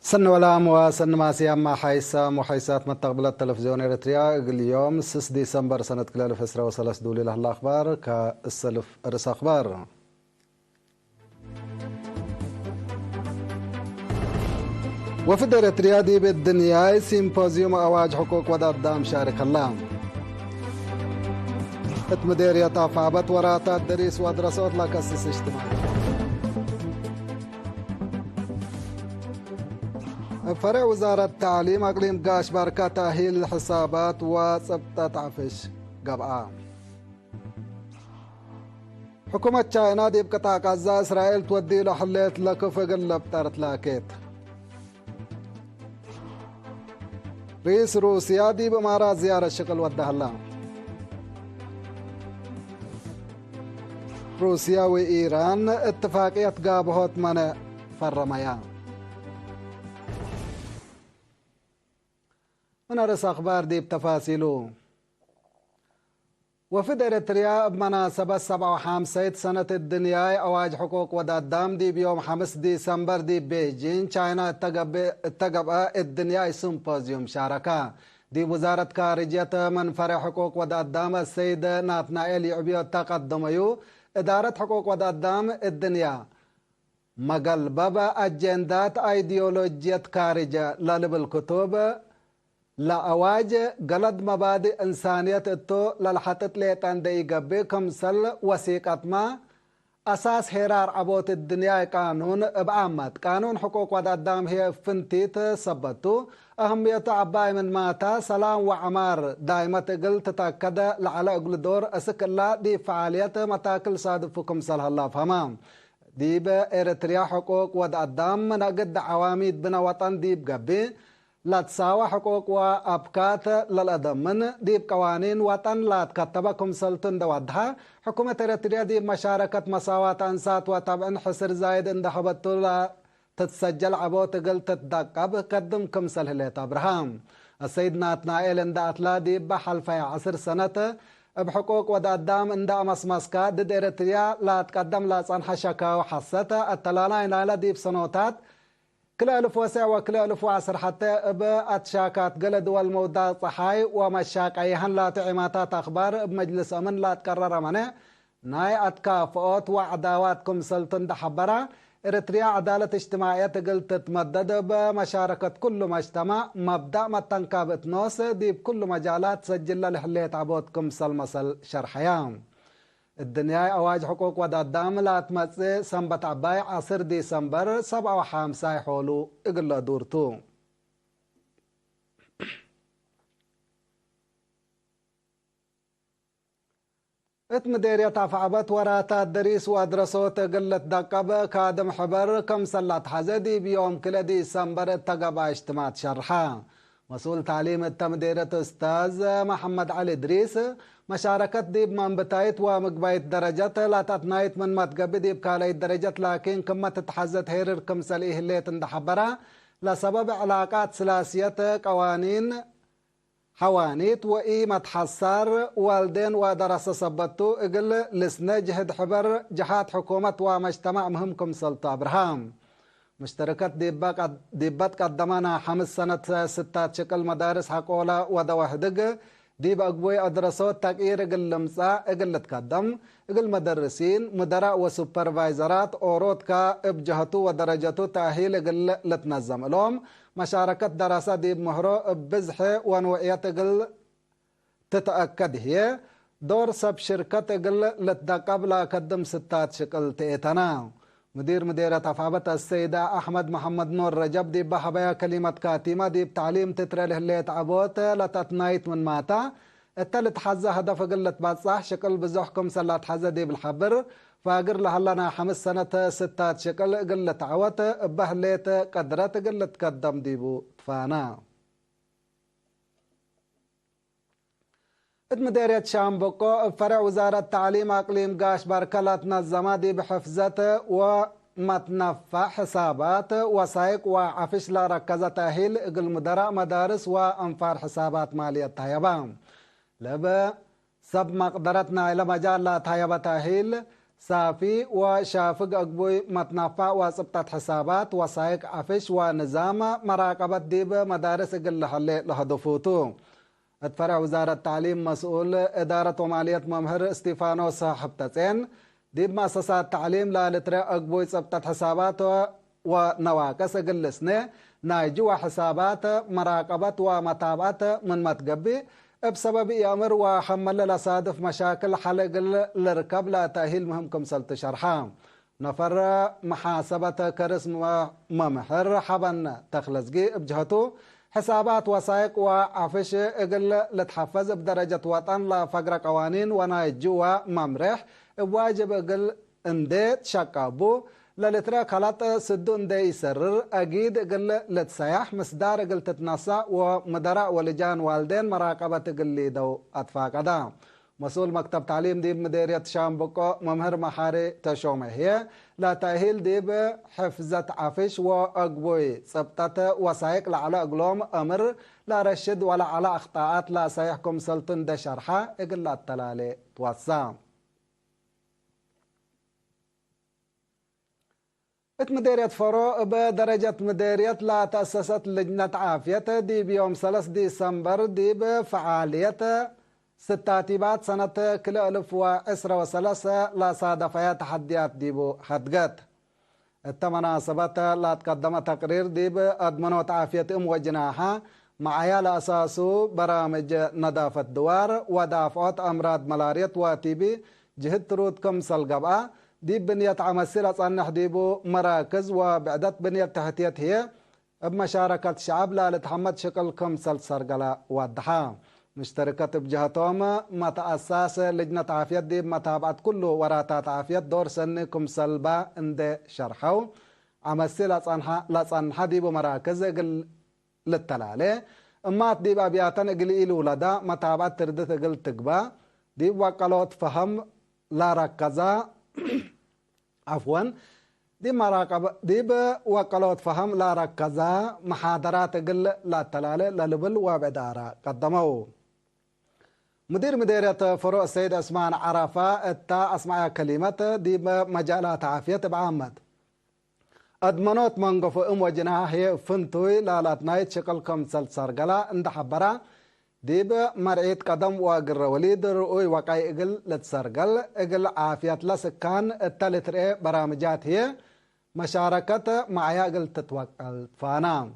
سن ولام وسن ماسيا مع حيسام وحيسات مستقبل التلفزيون إريتريا اليوم 6 ديسمبر سنة كلال فسرة وثلاث دولي له الأخبار كالسلف رس أخبار. وفد إريتريا دي بالدنيا سيمبوزيوم أواج حقوق ودادام شارك الله مديرية طافعبت وراتات دريس ودراسات لكسس اجتماعي. فرع وزارة التعليم أقليم قاش باركة تأهيل الحسابات وثبتة عفش قبعة. حكومة تشاينا دي بقطاع غزة إسرائيل تودي له حليت لكف قلب طارت لاكيت. رئيس روسيا دي بإمارات زيارة شغل ودها الله. روسيا وإيران اتفاقية قابهوت منع فرميان. من رأس أخبار دي بتفاصيله. وفد إريتريا بمناسبة 57 سنة الدنيا أواج حقوق ودادام دي بيوم 5 ديسمبر دي بيجين تشاينا اتقب الدنيا سيمبوزيوم شاركة دي وزارة خارجية من فرع حقوق ودادام السيد ناتنائيل يعبيو تقدميو إدارة حقوق ودادام الدنيا مقلبة أجندات أيديولوجية خارجة للب الكتب لا أواج قلد مبادئ إنسانية التو للحطت ليتان دي قبي كمسل وثيقة ما أساس حرار عبوت الدنيا قانون بعامت قانون حقوق ودادام هي فنتيت سبتو أهمية عباي من ماتا سلام وعمار دائما تقل تتأكد لعلى أقل دور أسك الله دي فعالية متاكل صادف كمسل الله فهمام ديب إريتريا حقوق ودادام نقد عواميد بنا وطن ديب قبي لا تساوى حقوق وأبكات للأدم من ديب قوانين وطن لا تكتبكم سلطن دوادها حكومة إريتريا ديب مشاركة مساواة أنسات وطبعا حسر زايد إن دحبتو لا تتسجل عبو تقل تتدقب قدم كمسل هليت أبراهام السيد ناتنائيل إن دا أتلا ديب بحلفة 10 سنة بحقوق ودادام إن دا مسمسكا دد إريتريا لا تقدم لا صنح شكا وحسة التلالين لا ديب سنوتات كلا ألف وسع وكلا ألف وعصر حتى بأتشاكات قلد والمودة صحاي ومشاك أيهن لا تعماتات أخبار بمجلس أمن لا تكرر منه ناي أتكافؤات وعداواتكم سلطن دحبرة إريتريا عدالة اجتماعية قلت تتمدد بمشاركة كل مجتمع مبدأ متنكابت نوس دي بكل مجالات سجل لحلية عبوتكم سلمسل شرحيان الدنيا أواج حقوق ودادام لا تمسي سنبت عباي 10 ديسمبر 57 حولو إقلا دورتو اتمديرية تفعبت وراتات دريس وادرسوت قلت دقب كادم حبر كم سلات حزدي بيوم كلا ديسمبر تقب اجتماع شرحا مسؤول تعليم التمديرة أستاذ محمد علي إدريس مشاركة ديب من بتايت ومقبايت درجات لا تتنايت من متقبي ديب كاليت درجات لكن كما تتحزت هيرر كمساليه اللي تندحبرا لسبب علاقات سلاسية قوانين حوانيت وإيمة حصار والدين ودراسة صبتو اقل لسنا جهد حبر جهات حكومة ومجتمع مهمكم سلطة أبراهام مشتركات ديبات قدمنا 5 سنة 6 شكل مدارس حقولا ودواهدق ديب أقبوي أدرسوت تغيير اقل لمسا اقل تقدم اقل مدرسين مدراء وسوبرفايزرات أوروت كا ابجهتو ودرجتو تأهيل اقل لتنظم لهم مشاركة دراسة ديب مهرو بزح ونوعية اقل تتأكد هي دور سب شركة اقل لتدقب لا قدم 6 شكل تيتنا مديرة أفعبت السيدة أحمد محمد نور رجب دي بحبايا كلمة كاتمة دي بتعليم تترى اللي تعبوت لتتنايت من ماتا التالت حزة هدف قلت بصح شكل بزحكم سلات حزة دي بالحبر فاقر لها لنا 5 سنة 6 شكل قلت عوت بهليت قدرت قلت قدم ديبو فانا مديرية شامبوكو فرع وزارة التعليم أقليم قاش باركلة نظمة دي بحفظة ومتنفع حسابات وسايق وعفش لا ركزة تأهيل اقل مدراء مدارس وأنفار حسابات مالية تايبان لبا سب مقدرتنا إلى مجال لا تايبة تأهيل صافي وشافق أقبوي متنفع وصبتت حسابات وسايق عفش ونظام مراقبة ديب مدارس قل حلي لهدفوتو. اتفرع وزارة التعليم مسؤول إدارة ومالية ممهر استيفانو صاحب تسين ديب مؤسسات التعليم لا لترى أقبوي صبتت حسابات ونواقص قل سنة نايجو حسابات مراقبة ومتابعة من متقبي بسبب يامر وحمل لصادف مشاكل حلق الركب لا تأهيل مهم كمسلت شرحام نفر محاسبة كرس ممحر حبن تخلصقي بجهته حسابات وثائق وعفش اقل لتحفز بدرجة وطن لفقر قوانين ونايجوا ممرح بواجب اقل انديت شقابو للترا خلط سدون دي يسرر اجيد قل لتسيح مسدار قل تتنصى ومدراء ولجان والدين مراقبة قل دو اتفاق دا مسؤول مكتب تعليم ديب مديرية شامبكو ممهر محاري تشومه هي لا تأهيل ديب حفظة عفش واقبوي سبتت وسايق لعلى اقلوم امر لا رشد ولا على اخطاءات لا سيحكم سلطن دا شرحة اقل لا التلالي توسام مديرية فرو بدرجة مديرية لا تأسست لجنة عافية دي بيوم 3 ديسمبر دي بفعالية ستاتيبات سنة كل 1013 لا صادفية تحديات دي بو حدقات التمناسبات لا تقدم تقرير دي بأدمنوت عافية وجناحة معايا لأساسو برامج نظافة دوار ودافعات أمراض ملاريا وتيبي جهد ترودكم سلقبا دي بنية عمسيلة صنح ديبو مراكز وبعدت بنية تحتية هي بمشاركة الشعب لا لتحمد شكل كمسل سرقلا وادحا مشتركة بجهتهم ما تأساس لجنة عافية دي متابعة كل وراتات عافية دور سن كمسل با اند شرحو عمسيلة صنح ديبو مراكز للتلالي اما ديبا بياتن اقل إلو لدى متابعة تردت اقل تقبا ديب وقلوت فهم لا ركزا عفوا دي مراقبة دي بوقلوت فهم لا ركزا محاضرات قل لا تلالة للبل وبدارة قدموا مدير مديرية فروع السيد عثمان عرفة اتا اسمع كلمة دي مجالات عافية بعامة ادمنوت منقف وجناها هي فنتوي لا تنايت شكل كمسل سرقلا اند حبرا ديب مرعيت قدم واقر وليد رؤوي وقاي اقل لتسرقل اقل عافية لسكان التالت رئي برامجات هي مشاركة معايا اقل تتوكل فانا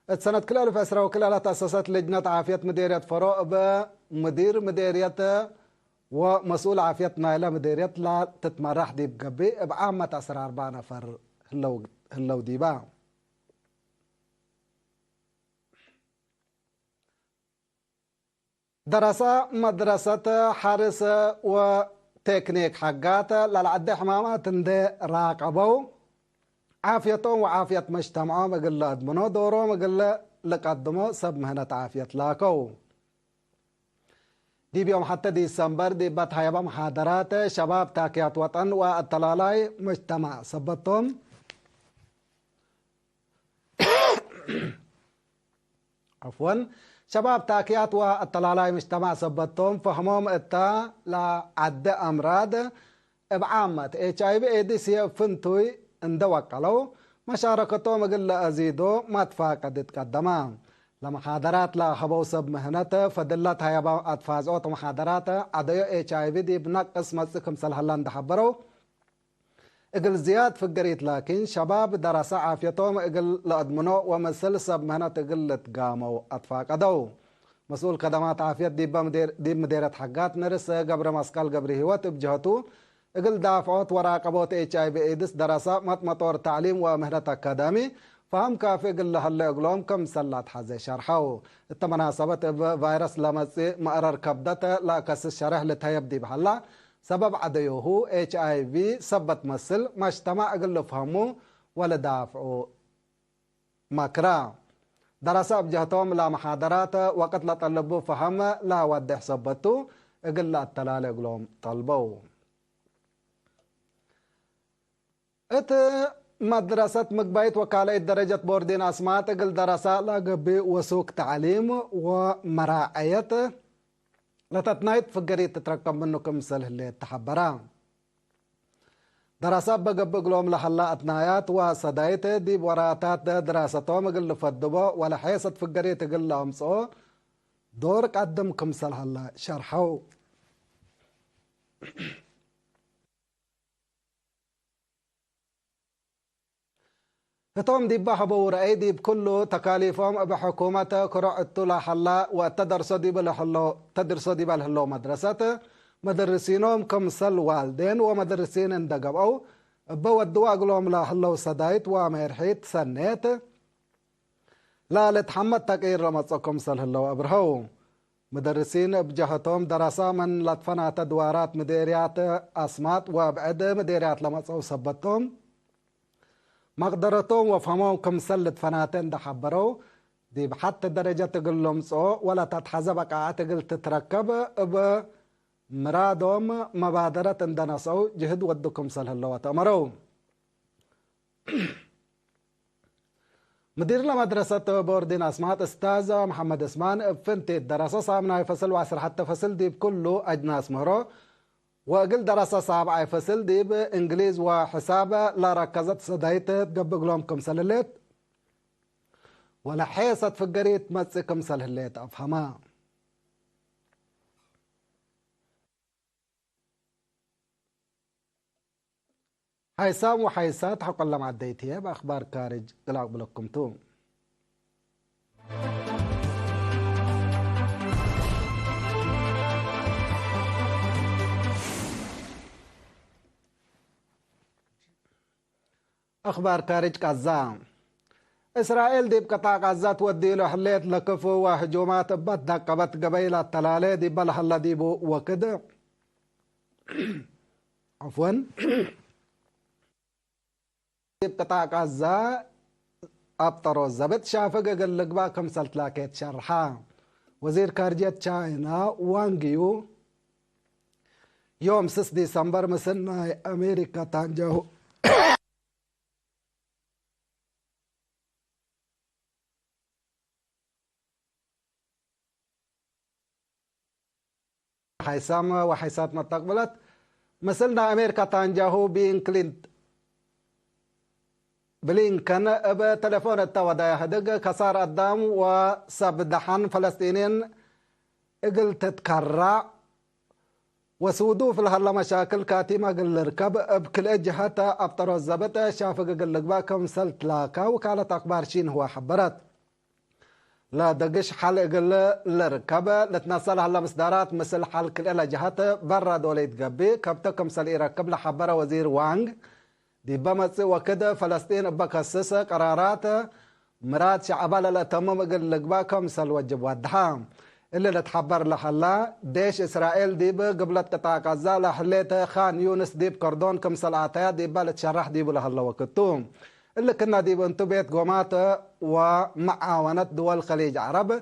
السنة كل 1010 وكلها تأسست لجنة عافية مديرية فروع بمدير مديرية ومسؤول عافية نايلة مديرية لا تتمرح ديب قبي بعامة أسرار 4 نفر هلو ديبا دراسة مدرسة حارس وتكنيك حقات للعد حمامات اندي راقبوا عافيتهم وعافية مجتمعهم اقل ادمنوا دورهم اقل لقدموا سب مهنة عافية لاكو دي بيوم حتى ديسمبر دي بتحيبا محاضرات شباب تاكيات وطن والطلالاي مجتمع سبتهم عفوا شباب تاكيات والطلالاي مجتمع سبتهم فهمهم اتا لعد امراض بعامة HIV AIDS فنتوي اندوكلو مشاركتهم اقل ازيدو ما تفاقدت قدما لمحاضرات لا حبو سب مهنة فدلت هيبا اتفازوت محاضرات عديو HIV دي بنقص مسكم سلحلان دحبرو اقل زياد في القريت لكن شباب دراسة عافيتهم اقل لأدمنو ومثل سب مهنة اقل تقاموا اتفاقدو مسؤول خدمات عافية دي مديرة حقات نرس قبر مسكال قبر هوات بجهتو اقل دافعوت وراقبوت HIV AIDS دراسة مطور تعليم ومهنة أكاديمي فهم كافي قل هلا اقلوم كم سلات حزي شرحو التمناسبة فيروس لمسي مقرر كبدته لا كس الشرح لتهيب بحلا سبب عديوه HIV سبت مسل ما اجتمع اقل فهمو ولا دافعو مكرا دراسة بجهتهم لا محاضرات وقت لا طلبوا فهم لا ودح سبتو اقل لا التلال اقلوم طلبو مدرسة مقبايت وكالة درجة بوردين أسماء تقل دراسة لقبي وسوق تعليم ومراعية لتتنايت فقريت تتركب منكم سله اللي تحبرا دراسات بقبقلهم لحلا أتنايات وصدايت دي بوراتات دراستهم قل فدبو ولا حيصة فقرية قل لهم صو دورك قدمكم سلحلا شرحو هتوم دي بحبو رأيدي بكله تكاليفهم بحكومة كرعتو لحلا وتدرسوا دي بلحلو تدرسوا دي بلحلو مدرسات مدرسينهم كمسل والدين ومدرسين اندقبوا بودوا أقولهم لحلو صدايت ومرحيت سنات لا لتحمد تقير رمضكم سلحلو أبرهو مدرسين بجهتهم دراسة من لطفنا تدوارات مديريات أسمات وبعد مديريات لمصو سبتهم مقدرتهم وفهمهم كم سلت فناتين ده حبروا دي بحتى درجة تقول لهم صو ولا تتحزبك عاتقل تتركب بمرادهم مبادرة عندنا صو جهد ودكم سله الله وتأمروا مدير لمدرسة بوردين أسمات أستاذ محمد اسمان فنتي الدراسة صامنا فصل وعسر حتى فصل دي بكله أجناس مهرو وقل دراسة صعب عي فصل دي بإنجليز وحساب لا ركزت صدايت تقبق لهم كم سللت ولا حيصت فقريت مسي كم سللت أفهمها حيسام وحيسات حق الله معديتها بأخبار كارج قلق بلكم توم أخبار كارج قزام إسرائيل دي بقطاع غزة تودي له حليت لكفو وهجومات بتدقبت قبيلة التلالي دي بلحلا دي بو وكده عفوا دي بقطاع غزة أبطروا الزبط شافق قلق باكم سلتلاكيت شرحا وزير خارجية تشاينا وانجيو يوم 6 ديسمبر مسنا أمريكا تانجو حيسام وحيسات ما تقبلت مثلنا أمريكا تانجاهو بلينكن بتلفون التوضع هدق كسار الدم وسبدحان فلسطينيين اقل تتكرع وسودو في الهلا مشاكل كاتيمة قل ركب بكل اجهة ابطروا الزبط شافق قل لقباكم سلت لاكا وكالة اخبار شين هو حبرت لا دقش حل قل لركب لتنصل هلا مصدارات مثل حل كل جهة برا دولة قبي كبتكم سل يركب لحبر وزير وانغ دي بمص وكده فلسطين بكسسة قرارات مرات شعبالة لا تمام قل لقباكم سل وجب ودحام اللي لتحبر لحلا ديش إسرائيل دي قبلت قطاع غزة لحليت خان يونس دي بكردون كم سلعتها دي بالتشرح دي لحلا وكتوم اللي كنا دي بنتو بيت قومات ومعاونة دول خليج عرب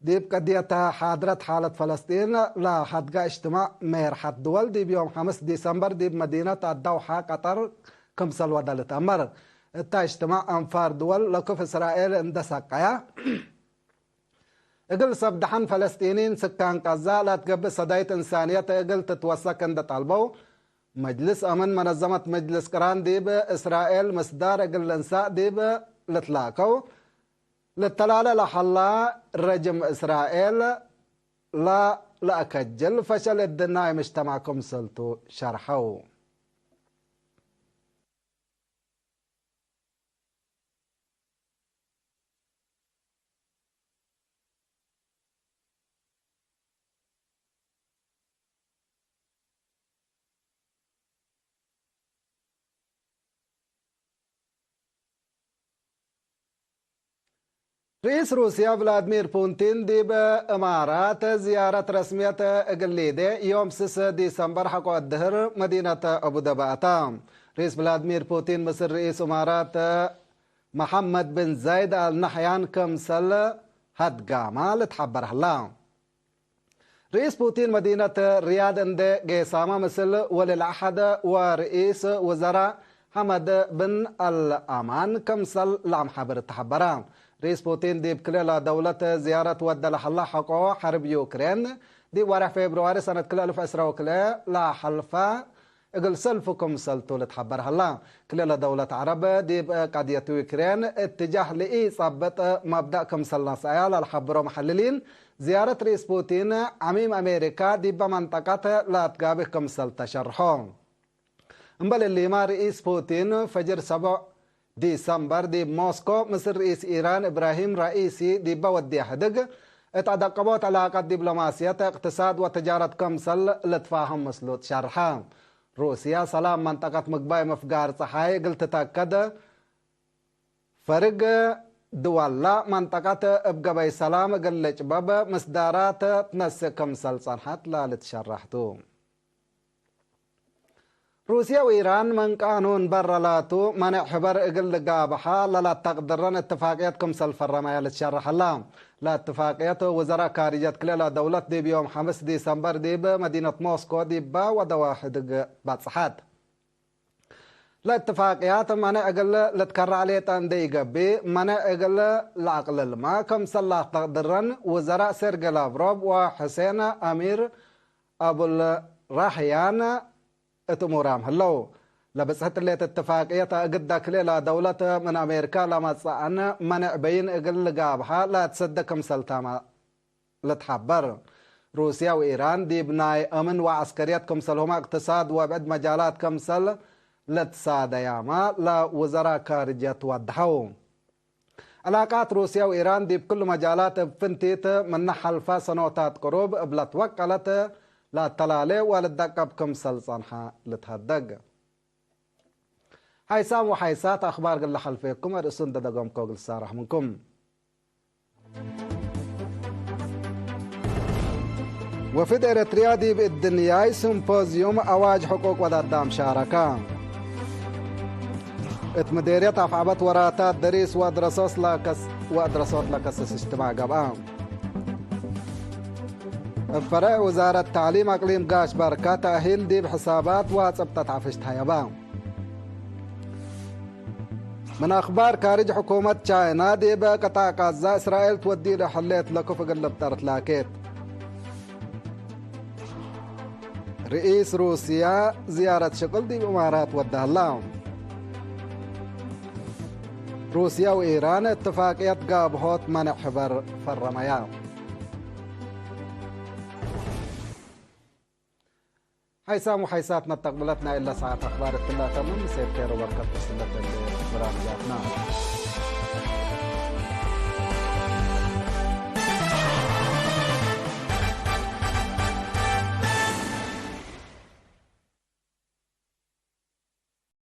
دي بقضيتها حاضرة حالة فلسطين لا حدقى اجتماع ميرحة دول دي بيوم 5 ديسمبر دي بمدينة الدوحة قطر كم سلوة لتأمر التا اجتماع أنفار دول لكف إسرائيل اندسقيا اقل صبدحان فلسطينيين سكان غزة لا تقبل صدايت إنسانية اقل تتوسك عند طالبو مجلس أمن منظمة مجلس قران دي بإسرائيل مصدر اقل الانساء دي لتلاقو للتلالة لحلا رجم إسرائيل لا أكجل فشل الدناء مجتمعكم سلطو شرحو رئيس روسيا فلاديمير بوتين دي بإمارات زيارة رسمية إقليدي يوم 6 ديسمبر حقو الدهر مدينة أبو دباتا رئيس فلاديمير بوتين مصر رئيس إمارات محمد بن زايد آل نحيان كمسل هدقاما لتحبر الله رئيس بوتين مدينة رياض عند قيسامة مثل ولي الأحد ورئيس وزراء حمد بن الأمان كمسل لعم حبر التحبران رئيس بوتين دي بكلا دولة زيارة ودى لحلا حقو حرب يوكرين دي ورح فبراير سنة كلا 2000 لا حلفة اقل سلفكم سلطو لتحبر هلا كل دولة عرب دي قضية يوكرين اتجاه لإي صبت مبدأ كمسل نصايا للحبرو محللين زيارة رئيس بوتين عميم أمريكا دي بمنطقة لا تقابه كمسل تشرحون امبل اللي ما رئيس بوتين فجر 7 ديسمبر دي موسكو مصر رئيس إيران إبراهيم رئيسي دي بودي حدق اتعدقبوت علاقات دبلوماسية اقتصاد وتجارة كمسل لتفاهم مسلوط شرحان روسيا سلام منطقة مقباي مفقار صحاي قلت تأكد فرق دول لا منطقة ابقى سلام قلت بابا مصدارات تنسي كمسل صنحات لا لتشرحتو روسيا وإيران من قانون برلاتو منع حبر اقل قابحة لا تقدرن اتفاقيات كمسل فرمايا لتشرح الله لا اتفاقيات وزراء خارجية كلا دولة دي بيوم 5 ديسمبر دي بمدينة موسكو دي با ودواحد باتصحات لا اتفاقيات منع اقل لتكرر عليه تاندي قبي منع اقل العقل الماء كمسل لا تقدرن وزراء سيرجي لافروف وحسين أمير أبو الرحيان اتمورام هلو لبسحت اللي اتفاقية قدك ليلة دولة من أمريكا لما تصعن منع بين اقل قابها لا تصدق مسلتها لتحبر روسيا وإيران دي بناي أمن وعسكريات كمسلهما اقتصاد وبعد مجالات كمسل لتصاد ياما لا وزراء خارجية توضحوا علاقات روسيا وإيران دي بكل مجالات بفنتيت من نحل سنوات قروب بلا توكلت لا تلالي ولا تدقب كمسل صنحة لتهدق حيسام وحيسات أخبار قل خلفيكم ارسون دقوم كوغل سارح منكم وفد إريتريا دي بالدنيا سيمبوزيوم أواج حقوق ودادام شاركة اتمديريات أفعبت وراتات دريس وادرسوس لكسس اجتماع قبام فرع وزارة التعليم أقليم قاش بركة تأهيل دي بحسابات واتسبتت عفشتها يبام من أخبار خارج حكومة تشاينا دي بقطاع غزة إسرائيل تودي لحليت لكو فقلب طرت لاكيت رئيس روسيا زيارة شغل دي بإمارات ودها اللهم روسيا وإيران اتفاقية قابهوت منع حبر فرميان حيسام وحيساتنا تقبلتنا إلا ساعة أخبار الثلاثة من سيد خير وبركة سلة برامجاتنا